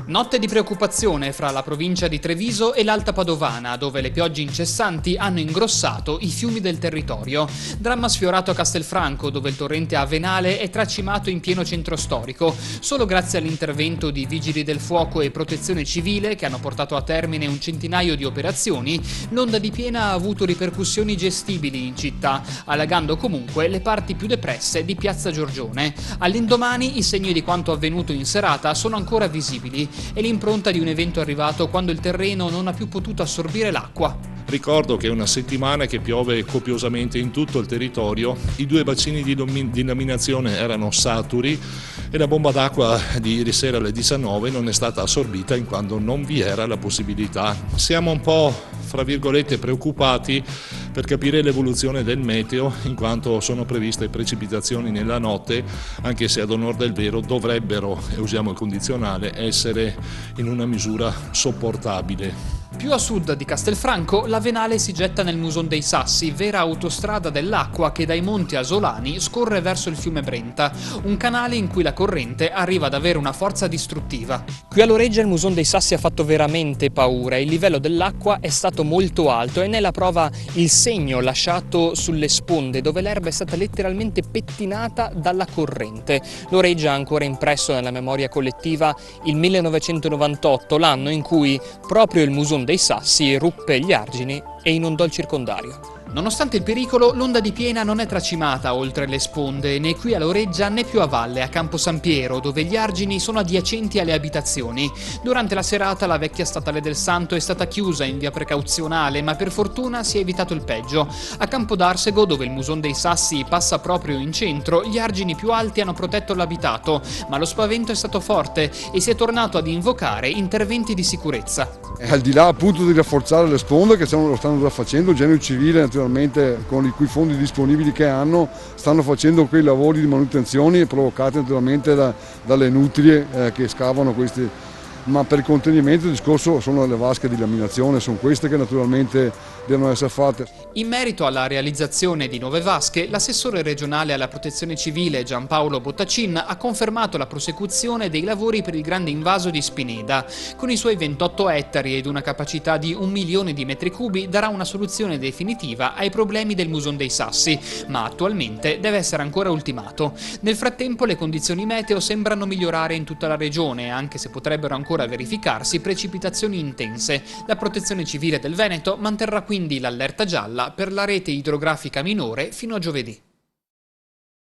Notte di preoccupazione fra la provincia di Treviso e l'Alta Padovana, dove le piogge incessanti hanno ingrossato i fiumi del territorio. Dramma sfiorato a Castelfranco, dove il torrente Avenale è tracimato in pieno centro storico. Solo grazie all'intervento di vigili del fuoco e protezione civile, che hanno portato a termine un centinaio di operazioni, l'onda di piena ha avuto ripercussioni gestibili in città, allagando comunque le parti più depresse di Piazza Giorgione. All'indomani i segni di quanto avvenuto in serata sono ancora visibili. È l'impronta di un evento arrivato quando il terreno non ha più potuto assorbire l'acqua. Ricordo che è una settimana che piove copiosamente in tutto il territorio, i due bacini di laminazione erano saturi e la bomba d'acqua di ieri sera alle 19 non è stata assorbita in quanto non vi era la possibilità. Siamo un po', fra virgolette, preoccupati per capire l'evoluzione del meteo, in quanto sono previste precipitazioni nella notte, anche se ad onor del vero dovrebbero, e usiamo il condizionale, essere in una misura sopportabile. Più a sud di Castelfranco, l'Avenale si getta nel Muson dei Sassi, vera autostrada dell'acqua che dai monti Asolani scorre verso il fiume Brenta, un canale in cui la corrente arriva ad avere una forza distruttiva. Qui a Loreggia il Muson dei Sassi ha fatto veramente paura, il livello dell'acqua è stato molto alto e ne è la prova il segno lasciato sulle sponde dove l'erba è stata letteralmente pettinata dalla corrente. Loreggia ha ancora impresso nella memoria collettiva il 1998, l'anno in cui proprio il Muson dei Sassi ruppe gli argini e inondò il circondario. Nonostante il pericolo, l'onda di piena non è tracimata oltre le sponde, né qui a Loreggia né più a valle, a Campo San Piero, dove gli argini sono adiacenti alle abitazioni. Durante la serata la vecchia statale del Santo è stata chiusa in via precauzionale, ma per fortuna si è evitato il peggio. A Campo d'Arsego, dove il Muson dei Sassi passa proprio in centro, gli argini più alti hanno protetto l'abitato, ma lo spavento è stato forte e si è tornato ad invocare interventi di sicurezza. Al di là appunto di rafforzare le sponde, che lo stanno già facendo, il Genio Civile naturalmente con quei fondi disponibili che hanno stanno facendo quei lavori di manutenzione provocati naturalmente dalle nutrie che scavano questi, ma per il contenimento il discorso sono le vasche di laminazione, sono queste che naturalmente devono essere fatte. In merito alla realizzazione di nuove vasche, l'assessore regionale alla protezione civile Giampaolo Bottacin ha confermato la prosecuzione dei lavori per il grande invaso di Spineda. Con i suoi 28 ettari ed una capacità di 1 milione di metri cubi darà una soluzione definitiva ai problemi del Muson dei Sassi, ma attualmente deve essere ancora ultimato. Nel frattempo le condizioni meteo sembrano migliorare in tutta la regione, anche se potrebbero ancora verificarsi precipitazioni intense. La protezione civile del Veneto manterrà quindi l'allerta gialla per la rete idrografica minore fino a giovedì.